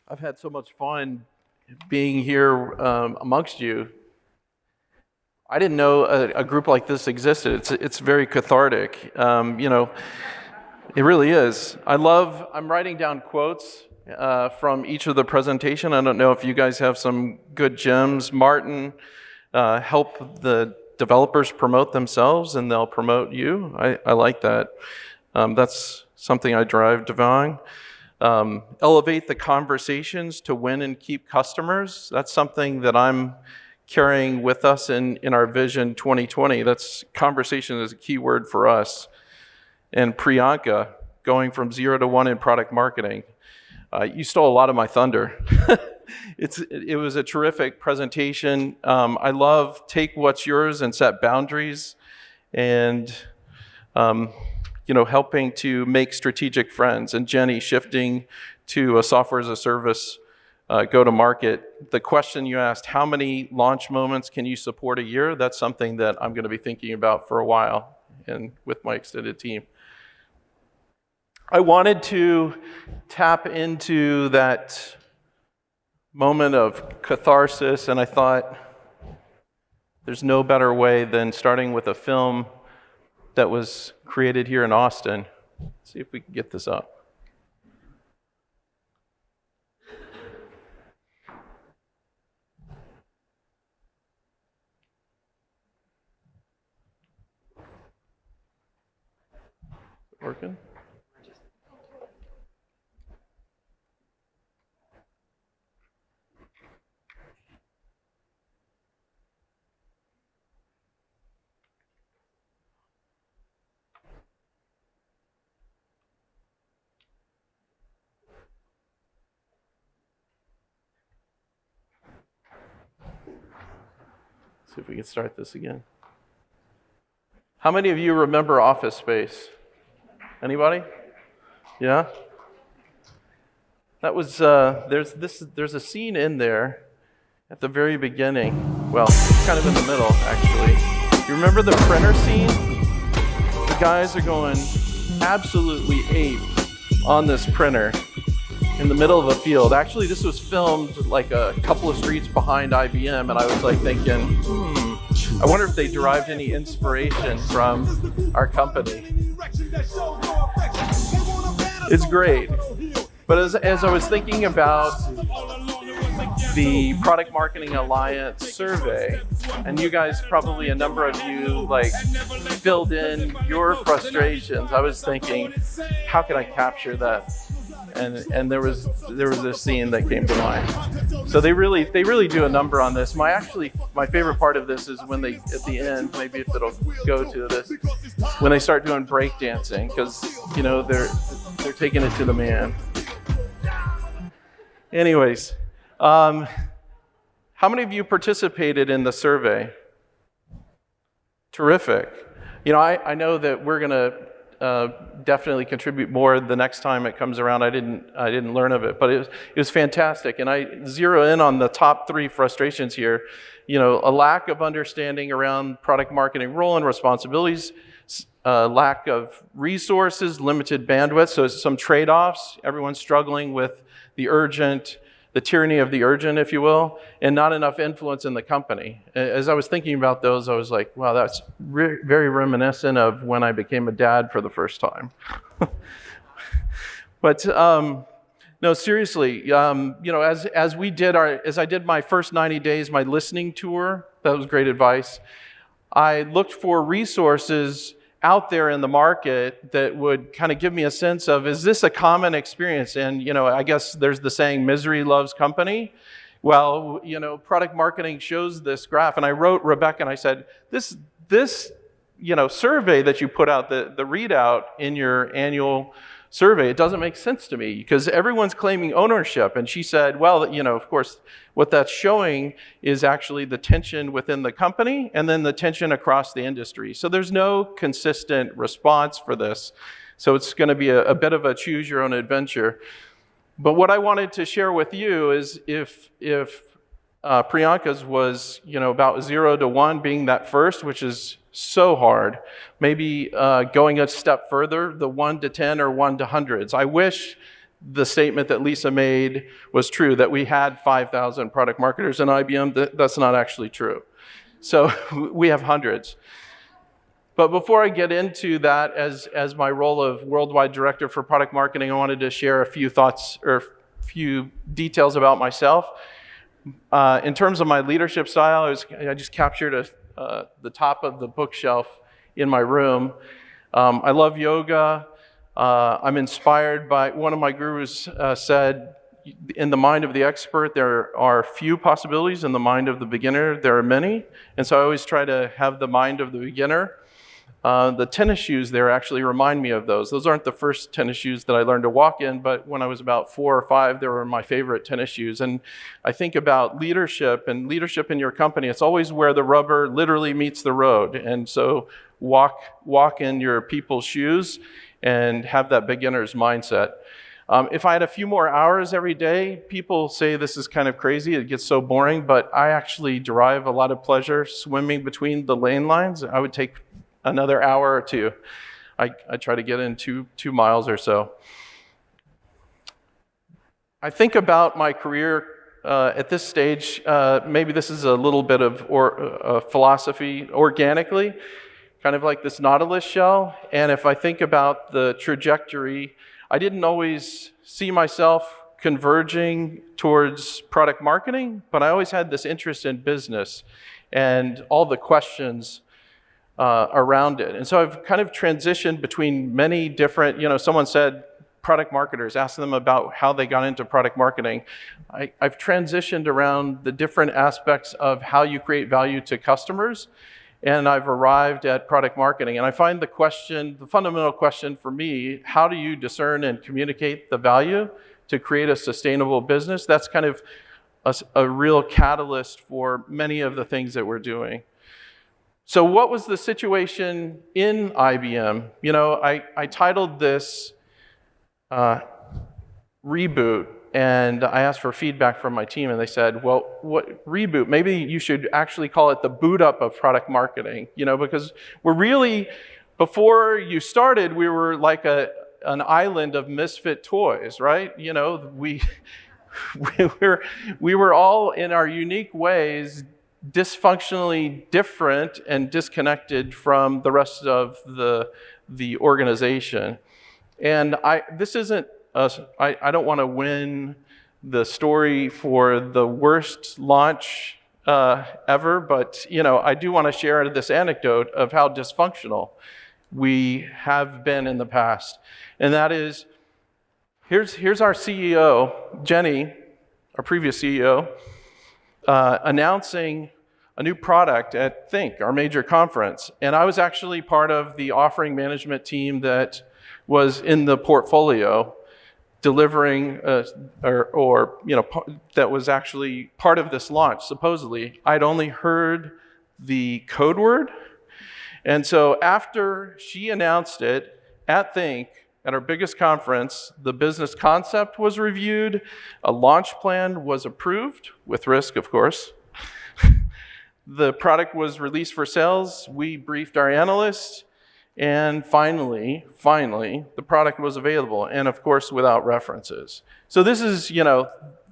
I've had so much fun being here amongst you. I didn't know a group like this existed. It's very cathartic. It really is. I'm writing down quotes from each of the presentation. I don't know if you guys have some good gems. Martin, help the developers promote themselves and they'll promote you. I like that. That's something I drive Devon. Elevate the conversations to win and keep customers. That's something that I'm carrying with us in our Vision 2020. That's conversation is a key word for us. And Priyanka, going from 0 to 1 in product marketing. You stole a lot of my thunder. It was a terrific presentation. I love take what's yours and set boundaries, and helping to make strategic friends. And Jenny shifting to a software as a service go-to-market. The question you asked, how many launch moments can you support a year? That's something that I'm going to be thinking about for a while and with my extended team. I wanted to tap into that moment of catharsis, and I thought there's no better way than starting with a film that was created here in Austin. Let's see if we can get this up. Working? See if we can start this again. How many of you remember Office Space? Anybody? Yeah? That was, there's a scene in there at the very beginning. Well, it's kind of in the middle, actually. You remember the printer scene? The guys are going absolutely ape on this printer in the middle of a field. Actually, this was filmed like a couple of streets behind IBM, and I was like thinking, I wonder if they derived any inspiration from our company. It's great. But as I was thinking about the Product Marketing Alliance survey, and you guys, probably a number of you, filled in your frustrations, I was thinking, how can I capture that? And there was this scene that came to mind. So they really do a number on this. My favorite part of this is when they, at the end, maybe if it'll go to this, when they start doing breakdancing, because they're taking it to the man. Anyways, how many of you participated in the survey? Terrific. I know that we're gonna definitely contribute more the next time it comes around. I didn't learn of it, but it was fantastic. And I zero in on the top 3 frustrations here. A lack of understanding around product marketing role and responsibilities, lack of resources, limited bandwidth, so some trade-offs. Everyone's struggling with the tyranny of the urgent, if you will, and not enough influence in the company. As I was thinking about those, I was like, wow, that's very reminiscent of when I became a dad for the first time. But no, seriously, as I did my first 90 days, my listening tour, that was great advice. I looked for resources out there in the market that would kind of give me a sense of, is this a common experience? And, I guess there's the saying, misery loves company. Well, product marketing shows this graph. And I wrote Rebecca and I said, this survey that you put out, the readout in your annual survey, it doesn't make sense to me because everyone's claiming ownership. And she said, well, of course, what that's showing is actually the tension within the company and then the tension across the industry. So there's no consistent response for this. So it's going to be a bit of a choose your own adventure. But what I wanted to share with you is if Priyanka's was, about 0 to 1 being that first, which is so hard. Maybe going a step further, the 1 to 10 or 1 to hundreds. I wish the statement that Lisa made was true, that we had 5,000 product marketers in IBM. That's not actually true. So we have hundreds. But before I get into that, as my role of worldwide director for product marketing, I wanted to share a few thoughts or a few details about myself. In terms of my leadership style, I just captured the top of the bookshelf in my room. I love yoga. I'm inspired by, one of my gurus said, in the mind of the expert, there are few possibilities. In the mind of the beginner, there are many. And so I always try to have the mind of the beginner. The tennis shoes there actually remind me of those. Those aren't the first tennis shoes that I learned to walk in, but when I was about 4 or 5, they were my favorite tennis shoes. And I think about leadership and leadership in your company. It's always where the rubber literally meets the road. And so walk in your people's shoes and have that beginner's mindset. If I had a few more hours every day, people say this is kind of crazy, it gets so boring, but I actually derive a lot of pleasure swimming between the lane lines. I would take another hour or two. I try to get in two miles or so. I think about my career at this stage, maybe this is a little bit of philosophy organically, kind of like this Nautilus shell. And if I think about the trajectory, I didn't always see myself converging towards product marketing, but I always had this interest in business and all the questions around it. And so I've kind of transitioned between many different, someone said product marketers, ask them about how they got into product marketing. I've transitioned around the different aspects of how you create value to customers, and I've arrived at product marketing. And I find the fundamental question for me, how do you discern and communicate the value to create a sustainable business? That's kind of a real catalyst for many of the things that we're doing. So what was the situation in IBM? I titled this Reboot, and I asked for feedback from my team, and they said, well, what Reboot? Maybe you should actually call it the boot up of product marketing, because we're really, before you started, we were like an island of misfit toys, right? We were all in our unique ways dysfunctionally different and disconnected from the rest of the organization. And this isn't I don't want to win the story for the worst launch ever, but I do want to share this anecdote of how dysfunctional we have been in the past. And that is, here's our CEO, Jenny, our previous CEO, announcing a new product at Think, our major conference. And I was actually part of the offering management team that was in the portfolio delivering, that was actually part of this launch, supposedly. I'd only heard the code word. And so after she announced it at Think, at our biggest conference, the business concept was reviewed, a launch plan was approved, with risk, of course. The product was released for sales, we briefed our analysts, and finally, the product was available, and of course, without references. So this is, the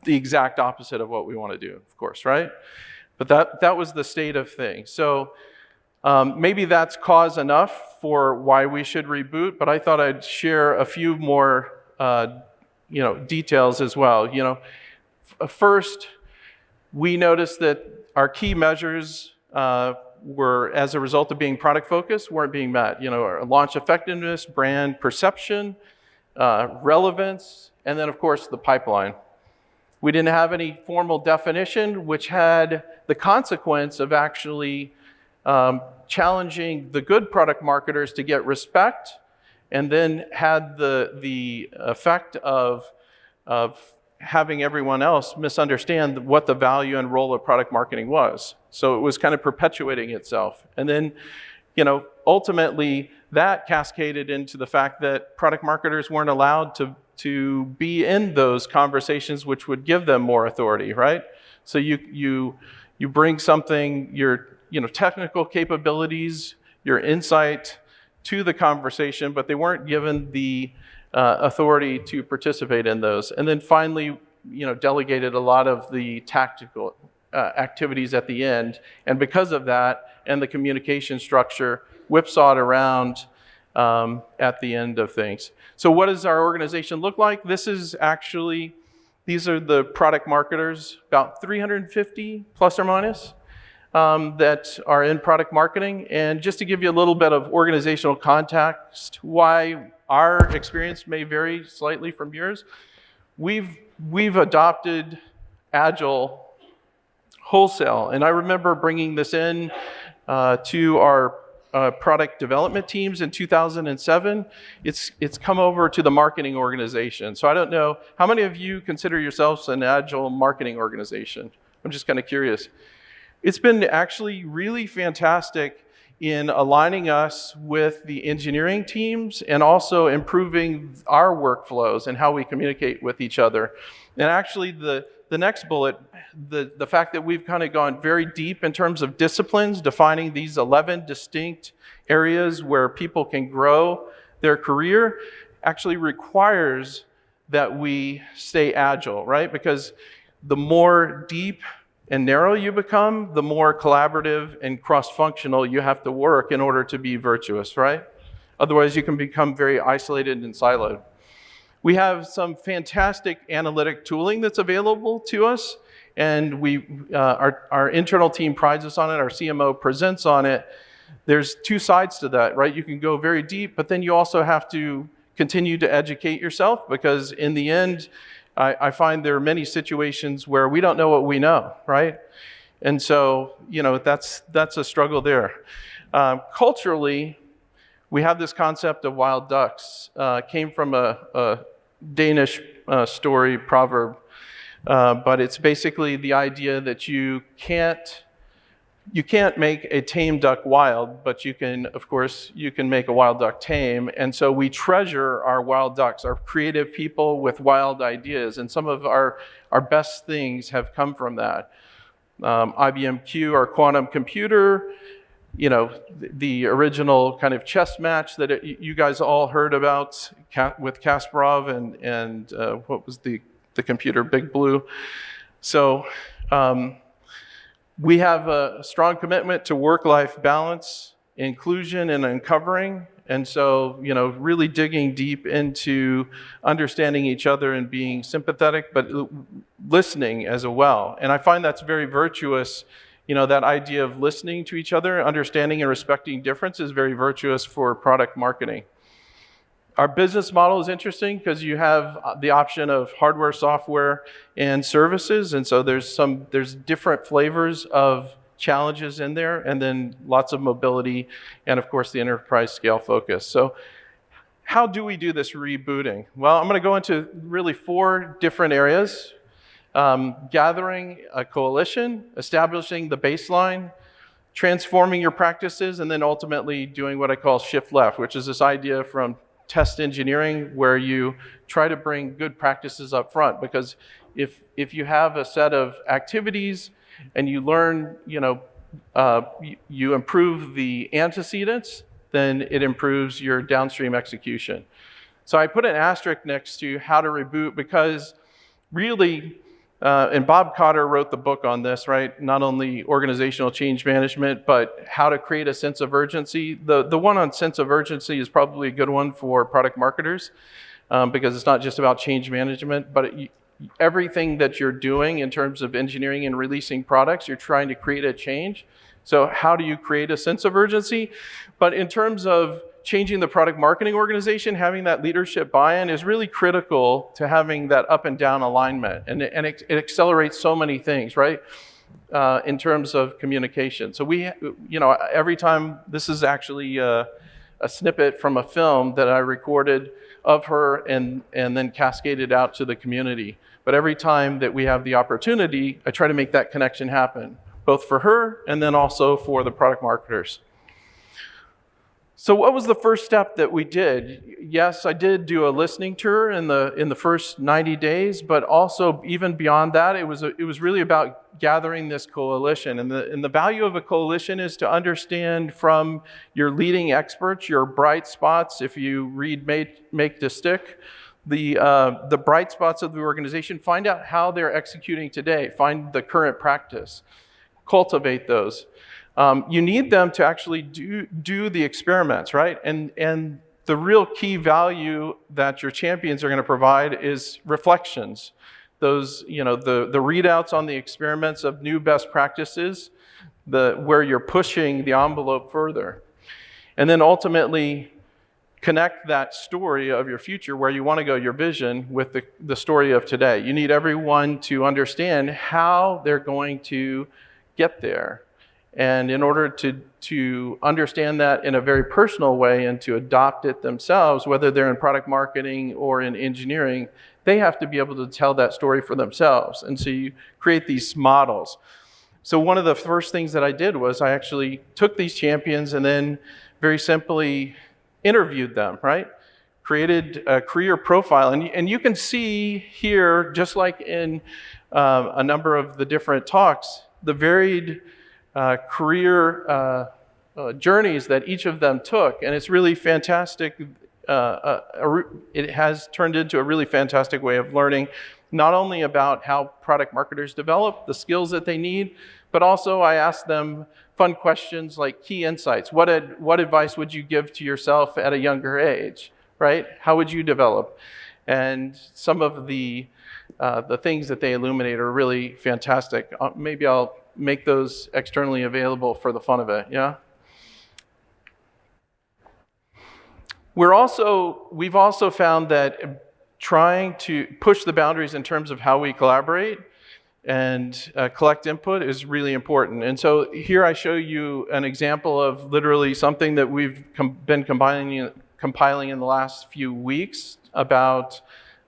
exact opposite of what we want to do, of course, right? But that was the state of things. So maybe that's cause enough for why we should reboot, but I thought I'd share a few more, details as well. First, we noticed that our key measures were, as a result of being product focused, weren't being met. Our launch effectiveness, brand perception, relevance, and then of course the pipeline. We didn't have any formal definition, which had the consequence of actually challenging the good product marketers to get respect, and then had the effect of having everyone else misunderstand what the value and role of product marketing was. So it was kind of perpetuating itself. And then, ultimately that cascaded into the fact that product marketers weren't allowed to be in those conversations, which would give them more authority, right? So you bring something, your technical capabilities, your insight to the conversation, but they weren't given the authority to participate in those. And then finally, delegated a lot of the tactical activities at the end. And because of that and the communication structure, whipsawed around at the end of things. So what does our organization look like? These are the product marketers, about 350 plus or minus, that are in product marketing. And just to give you a little bit of organizational context, why our experience may vary slightly from yours, we've adopted Agile wholesale. And I remember bringing this in to our product development teams in 2007. It's come over to the marketing organization. So I don't know, how many of you consider yourselves an Agile marketing organization? I'm just kind of curious. It's been actually really fantastic in aligning us with the engineering teams and also improving our workflows and how we communicate with each other. And actually the next bullet, the fact that we've kind of gone very deep in terms of disciplines, defining these 11 distinct areas where people can grow their career, actually requires that we stay agile, right? Because the more deep and narrow you become, the more collaborative and cross-functional you have to work in order to be virtuous, right? Otherwise, you can become very isolated and siloed. We have some fantastic analytic tooling that's available to us, and our internal team prides us on it, our CMO presents on it. There's two sides to that, right? You can go very deep, but then you also have to continue to educate yourself, because in the end, I find there are many situations where we don't know what we know, right? And so, that's a struggle there. Culturally, we have this concept of wild ducks. Came from a Danish story, proverb, but it's basically the idea that you can't make a tame duck wild, but you can make a wild duck tame. And so we treasure our wild ducks, our creative people with wild ideas. And some of our best things have come from that. IBM Q, our quantum computer, the original kind of chess match that you guys all heard about with Kasparov and what was the computer, Big Blue. So, we have a strong commitment to work-life balance, inclusion, and uncovering. And so, really digging deep into understanding each other and being sympathetic, but listening as well. And I find that's very virtuous. That idea of listening to each other, understanding and respecting difference is very virtuous for product marketing. Our business model is interesting because you have the option of hardware, software, and services. And so there's different flavors of challenges in there, and then lots of mobility, and of course the enterprise scale focus. So how do we do this rebooting? Well, I'm going to go into really 4 different areas. Gathering a coalition, establishing the baseline, transforming your practices, and then ultimately doing what I call shift left, which is this idea from test engineering where you try to bring good practices up front. Because if you have a set of activities and you learn, you improve the antecedents, then it improves your downstream execution. So I put an asterisk next to how to reboot because really, and Bob Cotter wrote the book on this, right? Not only organizational change management, but how to create a sense of urgency. The one on sense of urgency is probably a good one for product marketers because it's not just about change management, but everything that you're doing in terms of engineering and releasing products, you're trying to create a change. So how do you create a sense of urgency? But in terms of changing the product marketing organization, having that leadership buy-in is really critical to having that up and down alignment. And it accelerates so many things, right? In terms of communication. So every time, this is actually a snippet from a film that I recorded of her and then cascaded out to the community. But every time that we have the opportunity, I try to make that connection happen, both for her and then also for the product marketers. So what was the first step that we did? yes, I did do a listening tour in the first 90 days, but also even beyond that, it was really about gathering this coalition. And the value of a coalition is to understand from your leading experts, your bright spots. If you read Make to Stick, the bright spots of the organization, find out how they're executing today, find the current practice, cultivate those. You need them to actually do the experiments, right? And the real key value that your champions are going to provide is reflections. Those, the readouts on the experiments of new best practices, where you're pushing the envelope further. And then ultimately connect that story of your future, where you want to go, your vision, with the story of today. You need everyone to understand how they're going to get there. And in order to understand that in a very personal way and to adopt it themselves, whether they're in product marketing or in engineering, they have to be able to tell that story for themselves. And so you create these models. So one of the first things that I did was I actually took these champions and then very simply interviewed them, right? Created a career profile. And you can see here, just like in a number of the different talks, the varied career journeys that each of them took. And it's really fantastic. It has turned into a really fantastic way of learning, not only about how product marketers develop, the skills that they need, but also I asked them fun questions like key insights. What advice would you give to yourself at a younger age, right? How would you develop? And some of the things that they illuminate are really fantastic. Maybe I'll make those externally available for the fun of it, yeah? We've also found that trying to push the boundaries in terms of how we collaborate and collect input is really important. And so here I show you an example of literally something that we've been compiling in the last few weeks about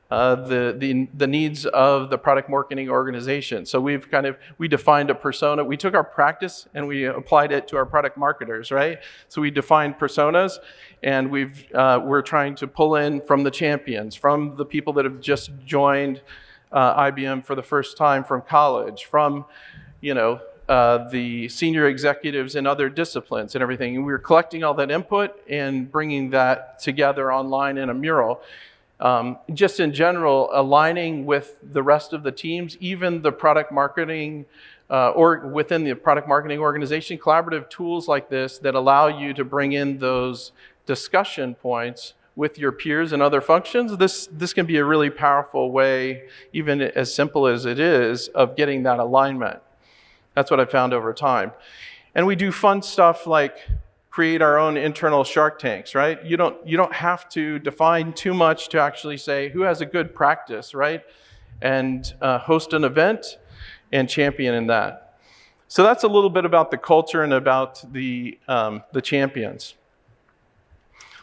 the needs of the product marketing organization. So we defined a persona. We took our practice and we applied it to our product marketers, right? So we defined personas, and we're trying to pull in from the champions, from the people that have just joined IBM for the first time from college, from the senior executives in other disciplines and everything. And we were collecting all that input and bringing that together online in a mural. Just in general, aligning with the rest of the teams, even the product marketing, or within the product marketing organization, collaborative tools like this that allow you to bring in those discussion points with your peers and other functions. This can be a really powerful way, even as simple as it is, of getting that alignment. That's what I found over time. And we do fun stuff like create our own internal shark tanks, right? You don't have to define too much to actually say who has a good practice, right? And host an event and champion in that. So that's a little bit about the culture and about the champions.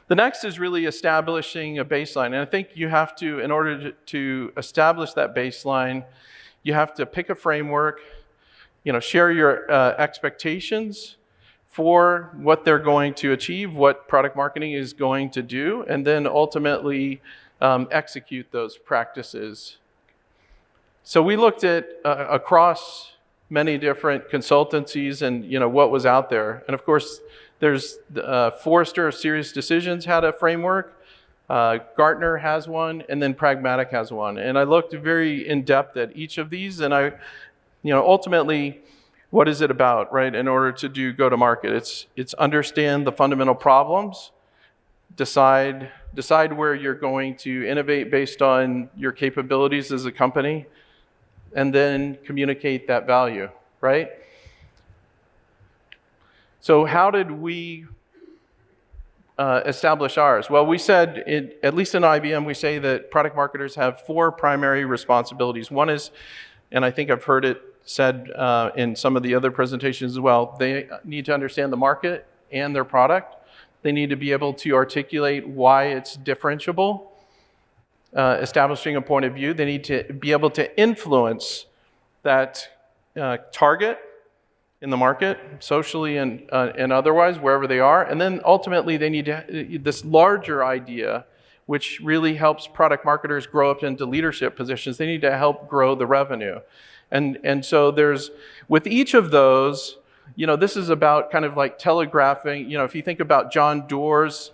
The next is really establishing a baseline. And I think you have to, in order to establish that baseline, you have to pick a framework, share your expectations for what they're going to achieve, what product marketing is going to do, and then ultimately execute those practices. So we looked at across many different consultancies and what was out there. And of course, there's Forrester, Serious Decisions had a framework, Gartner has one, and then Pragmatic has one. And I looked very in depth at each of these, and ultimately, what is it about, right? In order to do go-to-market, it's understand the fundamental problems, decide where you're going to innovate based on your capabilities as a company, and then communicate that value, right? So how did we establish ours? Well, we said, at least in IBM, we say that product marketers have 4 primary responsibilities. One is, and I think I've heard it said in some of the other presentations as well, they need to understand the market and their product. They need to be able to articulate why it's differentiable, establishing a point of view. They need to be able to influence that target in the market, socially and otherwise, wherever they are. And then ultimately, they need this larger idea which really helps product marketers grow up into leadership positions. They need to help grow the revenue. And so there's, with each of those, this is about kind of like telegraphing, if you think about John Doerr's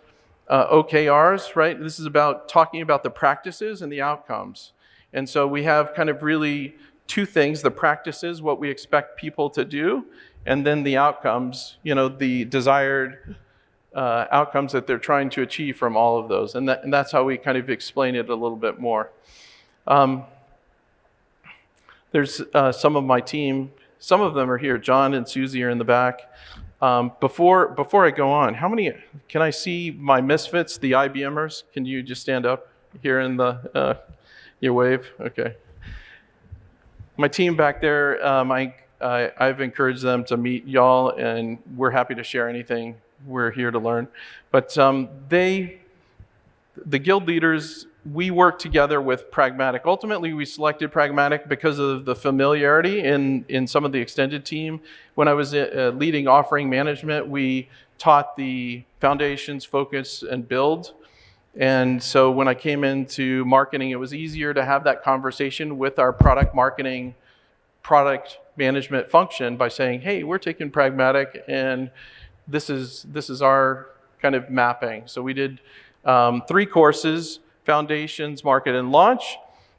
OKRs, right? This is about talking about the practices and the outcomes. And so we have kind of really two things: the practices, what we expect people to do, and then the outcomes, the desired outcomes that they're trying to achieve from all of those. And that's how we kind of explain it a little bit more. There's some of my team. Some of them are here. John and Susie are in the back. Before I go on, how many, can I see my misfits, the IBMers? Can you just stand up here in the, your wave? Okay. My team back there, I've encouraged them to meet y'all, and we're happy to share anything. We're here to learn. But the guild leaders, we work together with Pragmatic. Ultimately, we selected Pragmatic because of the familiarity in some of the extended team. When I was leading offering management, we taught the foundations, focus, and build. And so when I came into marketing, it was easier to have that conversation with our product marketing, product management function by saying, hey, we're taking Pragmatic, and this is our kind of mapping. So we did 3 courses: Foundations, Market, and Launch.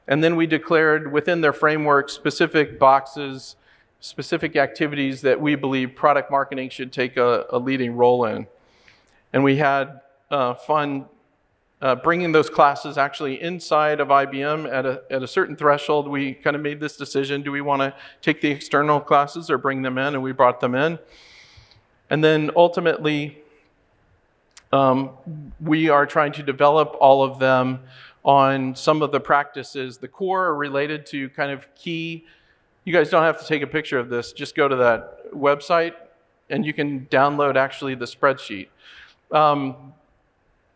And then we declared within their framework specific boxes, specific activities that we believe product marketing should take a leading role in. And we had fun bringing those classes actually inside of IBM at a certain threshold. We kind of made this decision: do we want to take the external classes or bring them in? And we brought them in. And then ultimately, we are trying to develop all of them on some of the practices. The core are related to kind of key. You guys don't have to take a picture of this. Just go to that website and you can download actually the spreadsheet.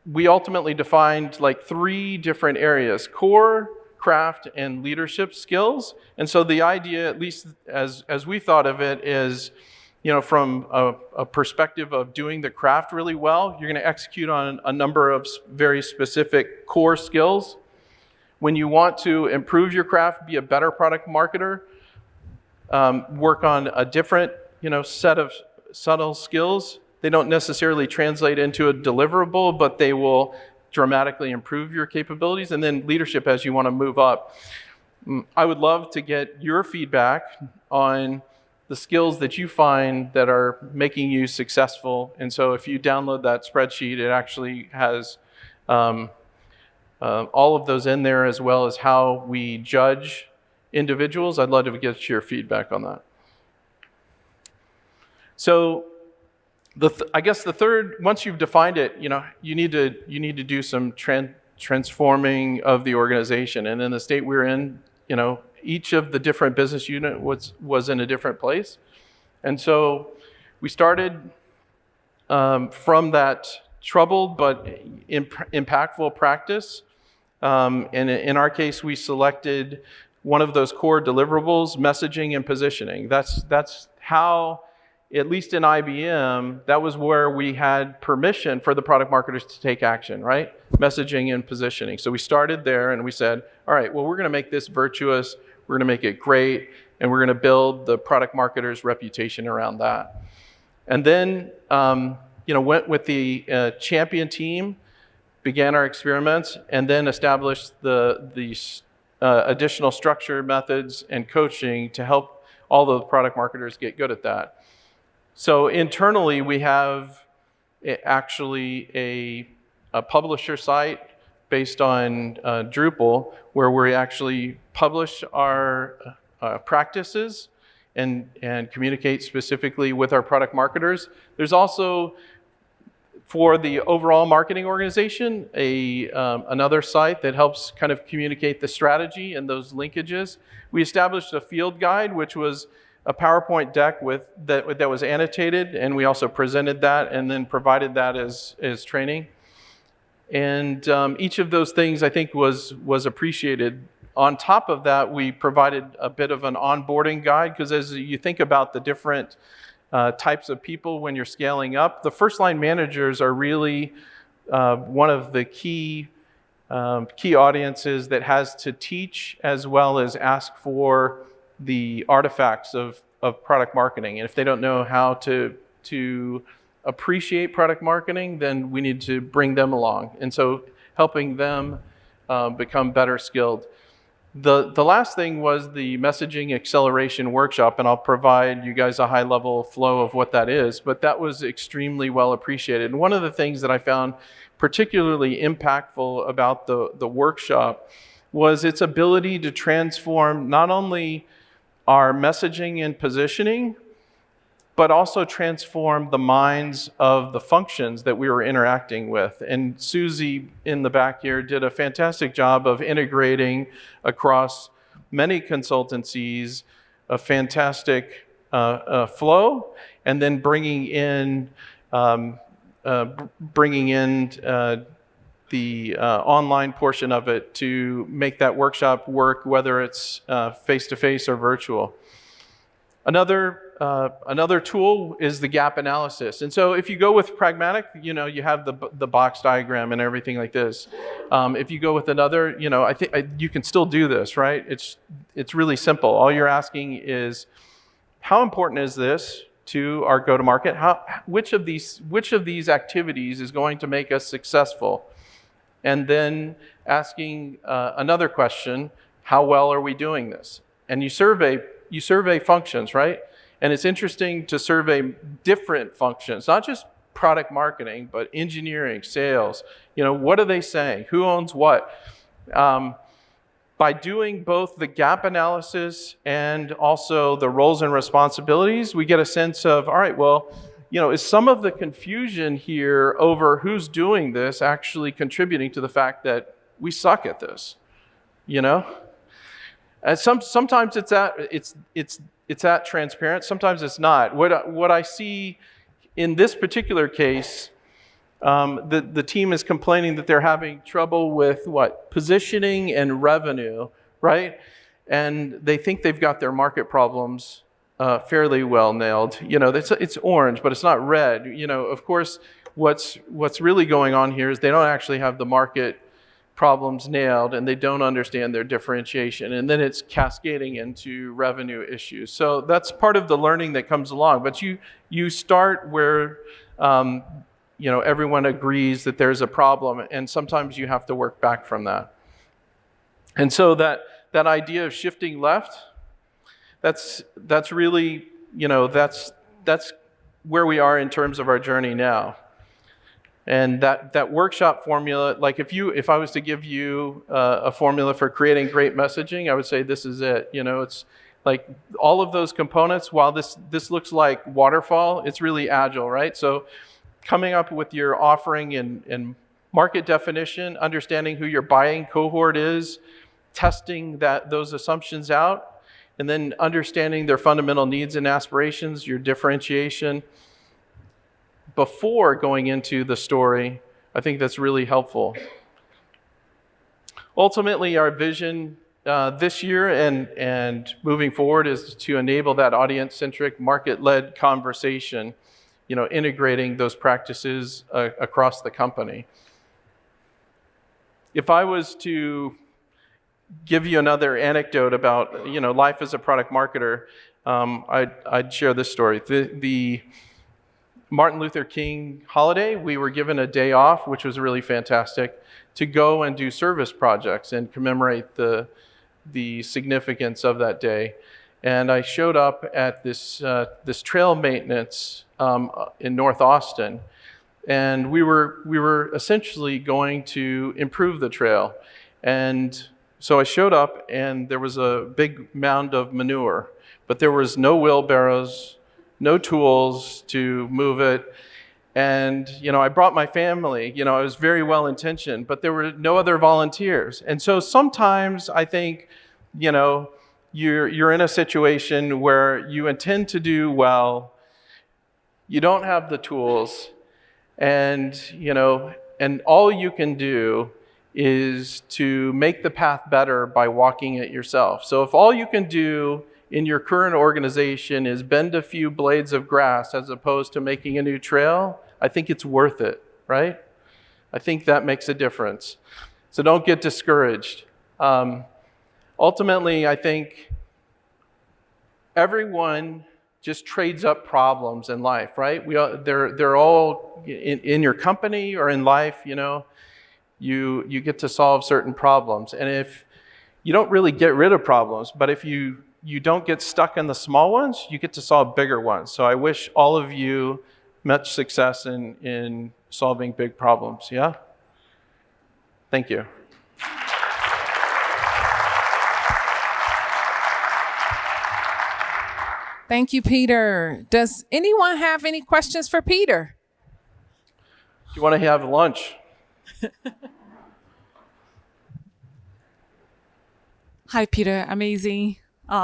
We ultimately defined like 3 different areas: core, craft, and leadership skills. And so the idea, at least as we thought of it, is, from a perspective of doing the craft really well, you're going to execute on a number of very specific core skills. When you want to improve your craft, be a better product marketer, work on a different, set of subtle skills. They don't necessarily translate into a deliverable, but they will dramatically improve your capabilities. And then leadership, as you want to move up. I would love to get your feedback on the skills that you find that are making you successful. And so if you download that spreadsheet, it actually has all of those in there, as well as how we judge individuals. I'd love to get your feedback on that. So I guess the third, once you've defined it, you need to do some transforming of the organization. And in the state we're in, each of the different business unit was in a different place. And so we started from that troubled but impactful practice. And in our case, we selected one of those core deliverables: messaging and positioning. That's how, at least in IBM, that was where we had permission for the product marketers to take action, right? Messaging and positioning. So we started there and we said, all right, well, we're going to make this virtuous, we're going to make it great, and we're going to build the product marketer's reputation around that. And then, went with the champion team, began our experiments, and then established the additional structure, methods, and coaching to help all the product marketers get good at that. So internally, we have actually a publisher site based on Drupal, where we actually publish our practices and communicate specifically with our product marketers. There's also, for the overall marketing organization, another site that helps kind of communicate the strategy and those linkages. We established a field guide, which was a PowerPoint deck that was annotated, and we also presented that and then provided that as training. And each of those things, I think, was appreciated. On top of that, we provided a bit of an onboarding guide, because as you think about the different types of people when you're scaling up, the first line managers are really one of the key key audiences that has to teach as well as ask for the artifacts of product marketing. And if they don't know how to appreciate product marketing, then we need to bring them along. And so helping them become better skilled. The last thing was the messaging acceleration workshop, and I'll provide you guys a high-level flow of what that is, but that was extremely well appreciated. And one of the things that I found particularly impactful about the workshop was its ability to transform not only our messaging and positioning, but also transform the minds of the functions that we were interacting with. And Susie in the back here did a fantastic job of integrating across many consultancies a fantastic flow, and then bringing in the online portion of it to make that workshop work, whether it's face-to-face or virtual. Another tool is the gap analysis. And so if you go with pragmatic, you have the box diagram and everything like this. If you go with another, I think you can still do this, right? It's really simple. All you're asking is, how important is this to our go-to-market? Which of these activities is going to make us successful? And then asking another question, how well are we doing this? And you survey functions, right? And it's interesting to survey different functions, not just product marketing, but engineering, sales. What are they saying? Who owns what? By doing both the gap analysis and also the roles and responsibilities, we get a sense of, all right, well, is some of the confusion here over who's doing this actually contributing to the fact that we suck at this? And sometimes it's that transparent. Sometimes it's not. What I see in this particular case, the team is complaining that they're having trouble with positioning and revenue, right? And they think they've got their market problems fairly well nailed. It's orange, but it's not red. Of course, what's really going on here is they don't actually have the market problems nailed, and they don't understand their differentiation, and then it's cascading into revenue issues. So that's part of the learning that comes along. But you start where everyone agrees that there's a problem, and sometimes you have to work back from that. And so that idea of shifting left, that's really that's where we are in terms of our journey now. And that workshop formula, like if I was to give you a formula for creating great messaging, I would say this is it. It's like all of those components. While this looks like waterfall, it's really agile, right? So coming up with your offering and market definition, understanding who your buying cohort is, testing those assumptions out, and then understanding their fundamental needs and aspirations, your differentiation. Before going into the story, I think that's really helpful. Ultimately, our vision this year and moving forward is to enable that audience-centric, market-led conversation, integrating those practices across the company. If I was to give you another anecdote about, life as a product marketer, I'd share this story. The Martin Luther King holiday, we were given a day off, which was really fantastic, to go and do service projects and commemorate the significance of that day. And I showed up at this trail maintenance in North Austin, and we were essentially going to improve the trail. And so I showed up, and there was a big mound of manure, but there was no wheelbarrows, no tools to move it. And, I brought my family. I was very well intentioned, but there were no other volunteers. And so sometimes I think, you're in a situation where you intend to do well, you don't have the tools, and all you can do is to make the path better by walking it yourself. So if all you can do in your current organization is bend a few blades of grass as opposed to making a new trail, I think it's worth it, right? I think that makes a difference. So don't get discouraged. Ultimately, I think everyone just trades up problems in life, right? They're all in your company or in life, you get to solve certain problems. And if you don't really get rid of problems, but if you don't get stuck in the small ones, you get to solve bigger ones. So I wish all of you much success in solving big problems, yeah? Thank you. Thank you, Peter. Does anyone have any questions for Peter? Do you want to have lunch? Hi, Peter. Amazing.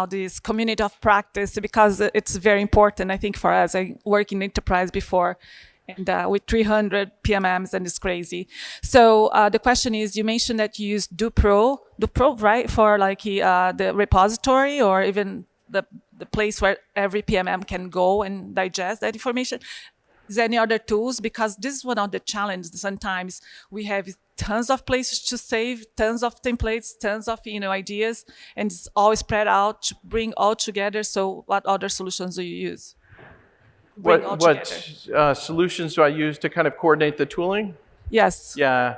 This community of practice, because it's very important, I think, for us. I work in enterprise before, and with 300 PMMs, and it's crazy. So the question is, you mentioned that you use DoPro, right, for like the repository or even the place where every PMM can go and digest that information. Is there any other tools? Because this is one of the challenges. Sometimes we have tons of places to save, tons of templates, tons of ideas, and it's all spread out to bring all together. So what other solutions do you use? What solutions do I use to kind of coordinate the tooling? Yes. Yeah.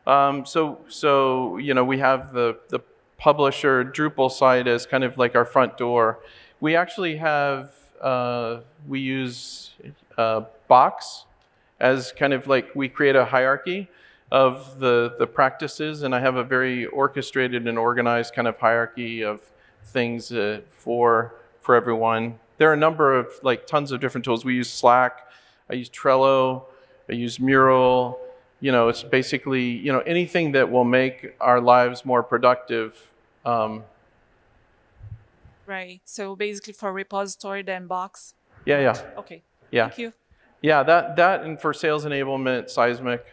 So we have the publisher Drupal site as kind of like our front door. We actually have we use Box as kind of like we create a hierarchy of the practices, and I have a very orchestrated and organized kind of hierarchy of things for everyone. There are a number of like tons of different tools. We use Slack, I use Trello, I use Mural. It's basically anything that will make our lives more productive. Right. So basically for repository, then Box. Yeah. Okay. Yeah. Thank you. Yeah, that and for sales enablement, Seismic.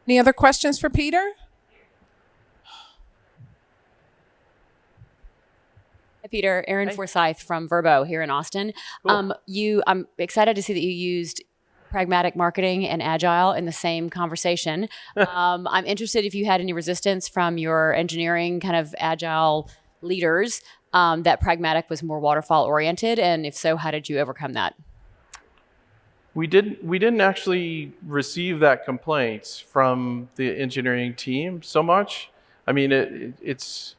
Any other questions for Peter? Hi, Peter. Erin Forsyth from Verbo here in Austin. Cool. I'm excited to see that you used pragmatic marketing and agile in the same conversation. I'm interested if you had any resistance from your engineering kind of agile leaders that pragmatic was more waterfall oriented, and if so, how did you overcome that? We didn't actually receive that complaint from the engineering team so much. I mean, it's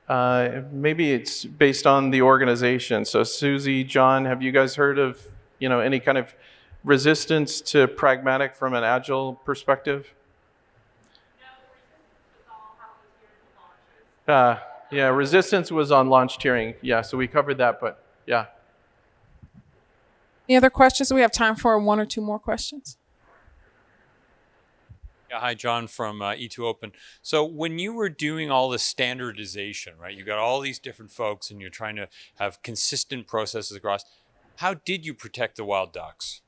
maybe it's based on the organization. So Susie, John, have you guys heard of any kind of resistance to pragmatic from an agile perspective? Yeah, resistance was on launch tiering. Yeah, so we covered that, but yeah. Any other questions? We have time for one or two more questions. Yeah, hi, John from E2Open. So when you were doing all the standardization, right, you got all these different folks and you're trying to have consistent processes across, how did you protect the wild ducks?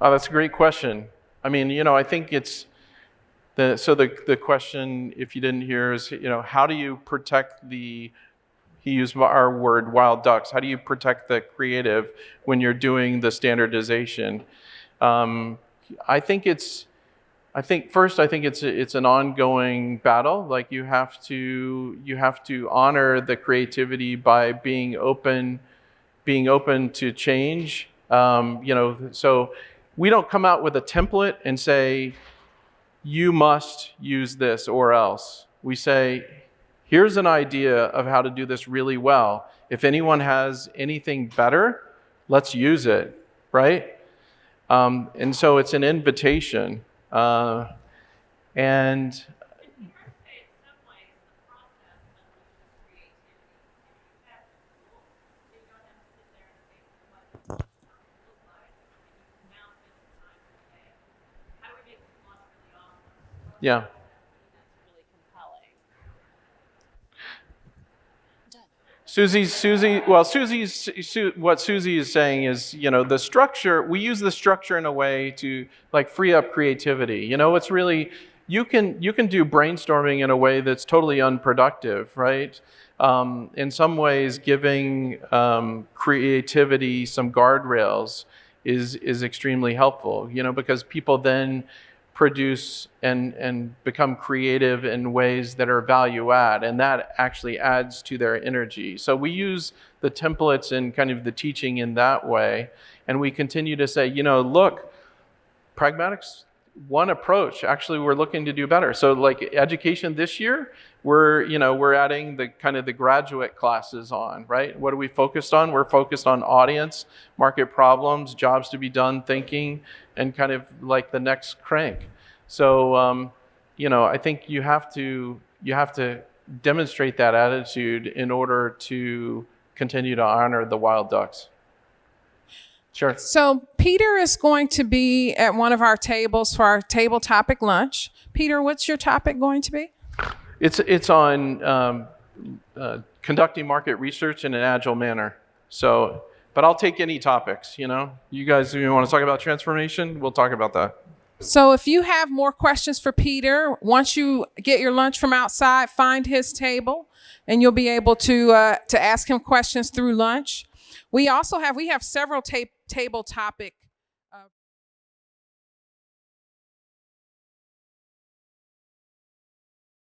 Oh, that's a great question. I mean, I think it's the question, if you didn't hear, is, how do you protect he used our word, wild ducks. How do you protect the creative when you're doing the standardization? I think it's an ongoing battle. Like you have to honor the creativity by being open to change. So we don't come out with a template and say, you must use this or else. We say, here's an idea of how to do this really well. If anyone has anything better, let's use it, right? And so it's an invitation. And yeah. What Susie is saying is, the structure, we use the structure in a way to like free up creativity. It's really, you can do brainstorming in a way that's totally unproductive, right? In some ways, giving creativity some guardrails is extremely helpful, because people then produce and become creative in ways that are value add, and that actually adds to their energy. So we use the templates and kind of the teaching in that way, and we continue to say, look, pragmatics one approach. Actually, we're looking to do better. So like education this year, we're adding the kind of the graduate classes on, right? What are we focused on? We're focused on audience, market problems, jobs to be done, thinking, and kind of like the next crank. So, I think you have to demonstrate that attitude in order to continue to honor the wild ducks. Sure. So Peter is going to be at one of our tables for our table topic lunch. Peter, what's your topic going to be? It's on conducting market research in an agile manner. So, but I'll take any topics. You guys, if you want to talk about transformation, we'll talk about that. So if you have more questions for Peter, once you get your lunch from outside, find his table, and you'll be able to ask him questions through lunch. We have several table topic